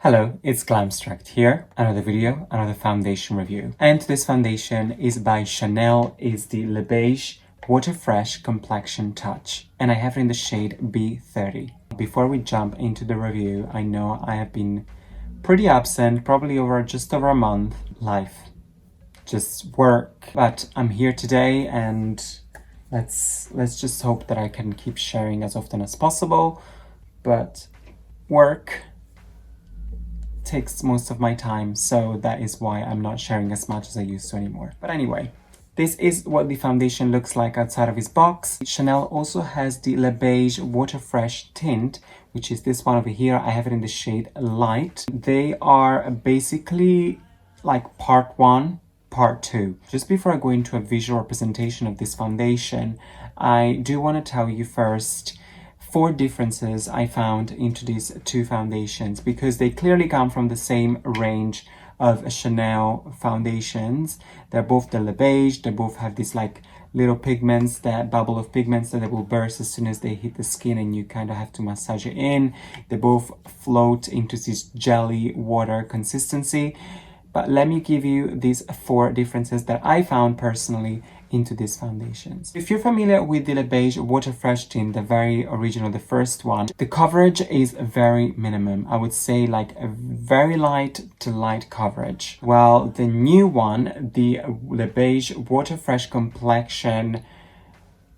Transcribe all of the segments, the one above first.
Hello, it's Glamstract here, another video, another foundation review. And this foundation is by Chanel, is the Le Beige Water Fresh Complexion Touch. And I have it in the shade B30. Before we jump into the review, I know I have been pretty absent, probably just over a month. Life, just work. But I'm here today and let's just hope that I can keep sharing as often as possible. But work takes most of my time, so that is why I'm not sharing as much as I used to anymore. But anyway, this is what the foundation looks like outside of its box. Chanel also has the Le Beige Water Fresh tint, which is this one over here. I have it in the shade Light. They are basically like part one, part two. Just before I go into a visual representation of this foundation, I do want to tell you first 4 differences I found into these two foundations, because they clearly come from the same range of Chanel foundations. They're both the Le Beige. They both have these like little pigments, that bubble of pigments that they will burst as soon as they hit the skin and you kind of have to massage it in. They both float into this jelly water consistency. But let me give you these 4 differences that I found personally into these foundations. If you're familiar with the Le Beige Water Fresh tint, the very original, the first one, the coverage is very minimum. I would say like a very light to light coverage. While the new one, the Le Beige Water Fresh Complexion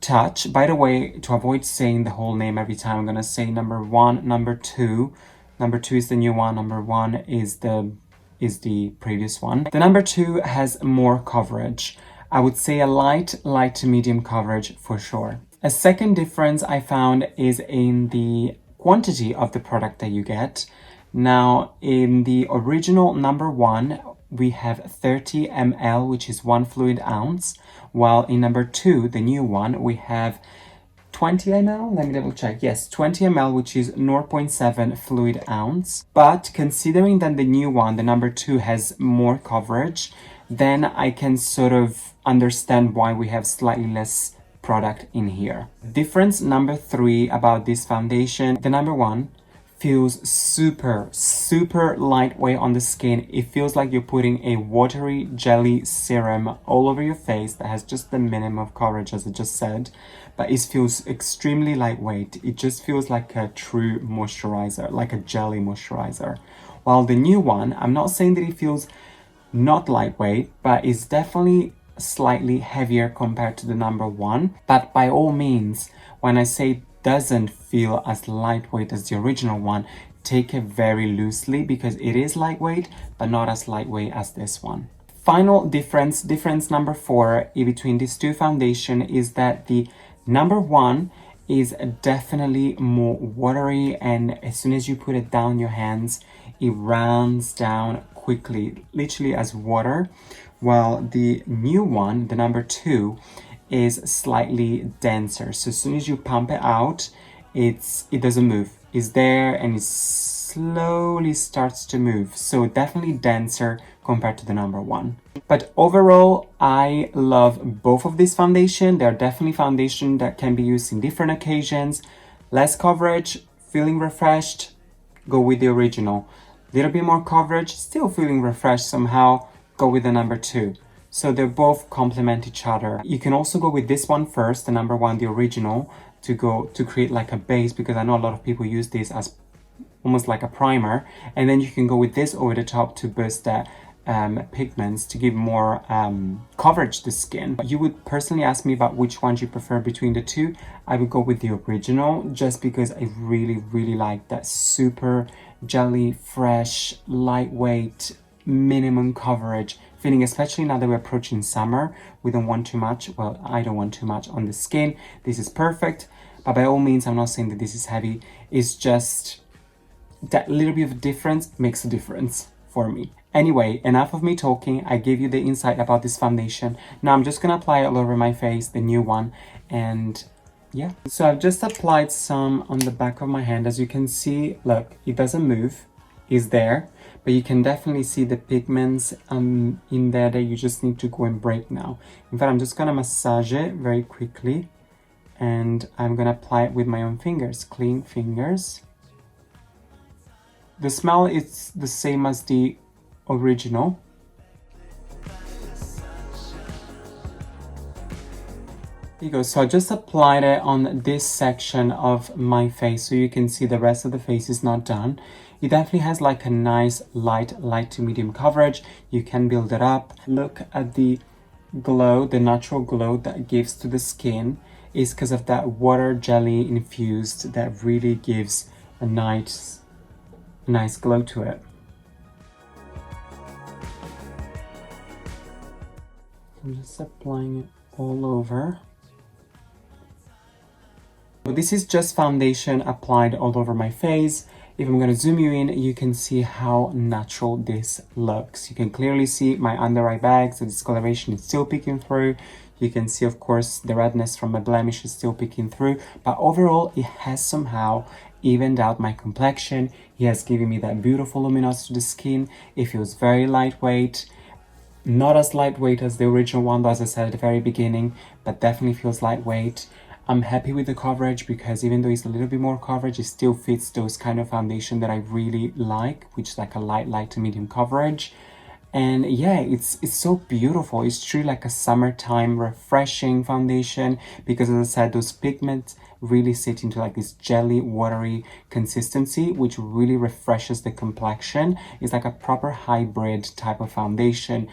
Touch, by the way, to avoid saying the whole name every time, I'm gonna say number 1, number 2. Number 2 is the new one, number 1 is the previous one. The number 2 has more coverage. I would say a light to medium coverage for sure. A second difference I found is in the quantity of the product that you get. Now, in the original number 1, we have 30 ml, which is 1 fluid ounce, while in number 2, the new one, we have 20 ml, let me double check. Yes, 20 ml, which is 0.7 fluid ounce. But considering that the new one, the number 2, has more coverage, then I can sort of understand why we have slightly less product in here. Difference number 3 about this foundation, the number 1 feels super lightweight on the skin. It feels like you're putting a watery jelly serum all over your face that has just the minimum of coverage, as I just said, but it feels extremely lightweight. It just feels like a true moisturizer, like a jelly moisturizer. While the new one, I'm not saying that it feels not lightweight, but it's definitely slightly heavier compared to the number 1. But by all means, when I say doesn't feel as lightweight as the original one, take it very loosely, because it is lightweight, but not as lightweight as this one. Final difference number 4 in between these two foundations is that the number 1 is definitely more watery, and as soon as you put it down your hands, it runs down quickly, literally as water, while the new one, the number 2, is slightly denser. So as soon as you pump it out, it doesn't move. It's there and it slowly starts to move. So definitely denser compared to the number 1. But overall, I love both of these foundations. They're definitely foundation that can be used in different occasions. Less coverage, feeling refreshed, go with the original. Little bit more coverage, still feeling refreshed somehow, go with the number 2. So they both complement each other. You can also go with this one first, the number 1, the original, to create like a base, because I know a lot of people use this as almost like a primer, and then you can go with this over the top to boost that pigments, to give more coverage to the skin. You would personally ask me about which ones you prefer between the two. I would go with the original, just because I really like that super jelly, fresh, lightweight, minimum coverage feeling, especially now that we're approaching summer. We don't want too much. Well, I don't want too much on the skin. This is perfect, but by all means, I'm not saying that this is heavy. It's just that little bit of difference makes a difference for me. Anyway, enough of me talking. I gave you the insight about this foundation. Now I'm just gonna apply it all over my face, the new one, and yeah. So I've just applied some on the back of my hand. As you can see, look, it doesn't move. It's there, but you can definitely see the pigments in there that you just need to go and break now. In fact, I'm just gonna massage it very quickly, and I'm gonna apply it with my own fingers, clean fingers. The smell is the same as the original. There you go. So I just applied it on this section of my face so you can see the rest of the face is not done. It definitely has like a nice light to medium coverage. You can build it up. Look at the glow, the natural glow that it gives to the skin is because of that water jelly infused that really gives a nice glow to it. I'm just applying it all over. So this is just foundation applied all over my face. If I'm going to zoom you in, you can see how natural this looks. You can clearly see my under eye bags, the discoloration is still peeking through. You can see, of course, the redness from my blemish is still peeking through. But overall, it has somehow evened out my complexion. It has given me that beautiful luminosity to the skin. It feels very lightweight. Not as lightweight as the original one, as I said at the very beginning, but definitely feels lightweight. I'm happy with the coverage because even though it's a little bit more coverage, it still fits those kind of foundation that I really like, which is like a light to medium coverage. And yeah, it's so beautiful. It's truly like a summertime refreshing foundation because, as I said, those pigments really sit into like this jelly watery consistency, which really refreshes the complexion. It's like a proper hybrid type of foundation.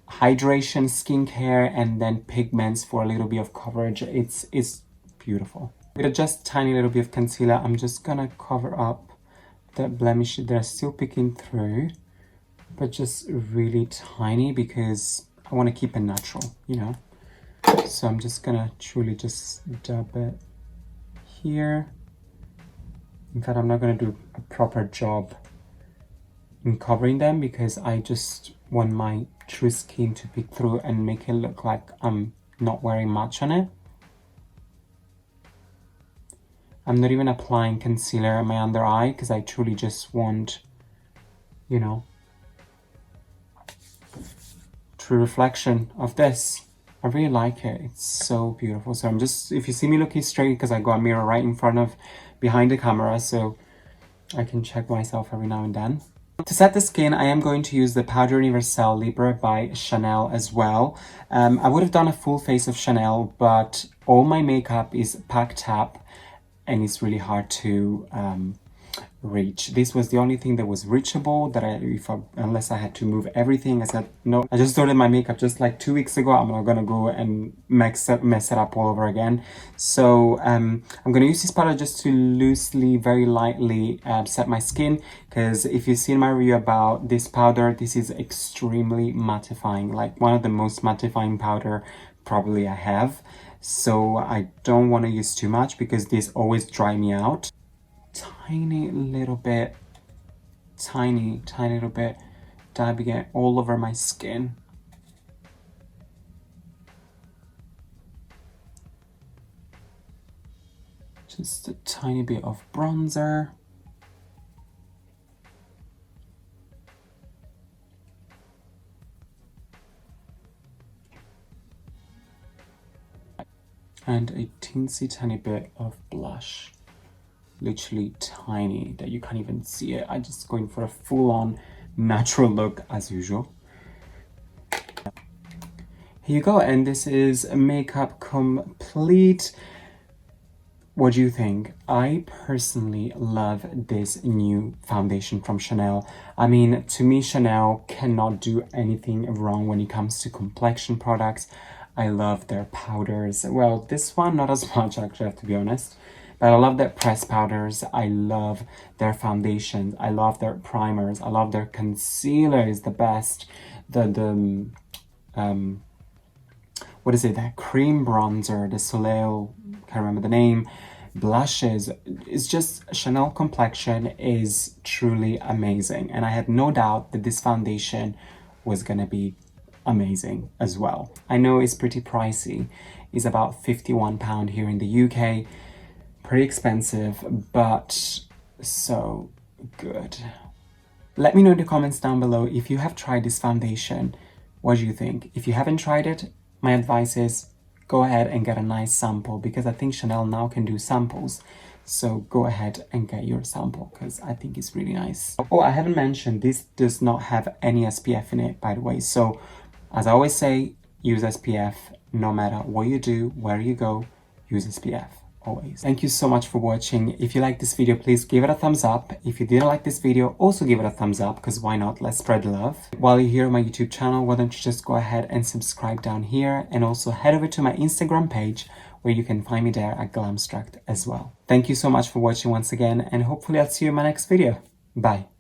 Hydration, skincare, and then pigments for a little bit of coverage. It's beautiful. With just tiny little bit of concealer, I'm just gonna cover up the blemishes that are still peeking through, but just really tiny because I want to keep it natural, you know. So I'm just gonna truly just dab it here. In fact, I'm not gonna do a proper job in covering them because I just want my true skin to peek through and make it look like I'm not wearing much on it. I'm not even applying concealer on my under eye because I truly just want, you know, true reflection of this. I really like it. It's so beautiful. So I'm just, if you see me looking straight, because I got a mirror right in front of, behind the camera, so I can check myself every now and then. To set the skin, I am going to use the Poudre Universelle Libre by Chanel as well. I would have done a full face of Chanel, but all my makeup is packed up and it's really hard to reach. This was the only thing that was reachable, that unless I had to move everything. I said, no, I just started my makeup just like 2 weeks ago. I'm not gonna go and mess it up all over again. So I'm gonna use this powder just to loosely, very lightly set my skin, because if you've seen my review about this powder, this is extremely mattifying, like one of the most mattifying powder probably I have. So I don't want to use too much because this always dry me out. Tiny little bit, tiny little bit, dabbing it all over my skin. Just a tiny bit of bronzer. And a teensy tiny bit of blush. Literally tiny, that you can't even see it. I'm just going for a full-on natural look as usual. Here you go, and this is makeup complete. What do you think? I personally love this new foundation from Chanel. I mean, to me, Chanel cannot do anything wrong when it comes to complexion products. I love their powders. Well, this one, not as much, actually, I have to be honest. But I love their pressed powders. I love their foundations. I love their primers. I love their concealer is the best. What is it? That cream bronzer, the Soleil, can't remember the name. Blushes. It's just, Chanel Complexion is truly amazing. And I had no doubt that this foundation was gonna be amazing as well. I know it's pretty pricey. It's about £51 here in the UK. Pretty expensive, but so good. Let me know in the comments down below if you have tried this foundation. What do you think? If you haven't tried it, my advice is go ahead and get a nice sample, because I think Chanel now can do samples. So go ahead and get your sample because I think it's really nice. Oh, I haven't mentioned this does not have any SPF in it, by the way. So as I always say, use SPF no matter what you do, where you go, use SPF. Always. Thank you so much for watching. If you like this video, please give it a thumbs up. If you didn't like this video, also give it a thumbs up because why not? Let's spread the love. While you're here on my YouTube channel, why don't you just go ahead and subscribe down here and also head over to my Instagram page where you can find me there at Glamstract as well. Thank you so much for watching once again and hopefully I'll see you in my next video. Bye.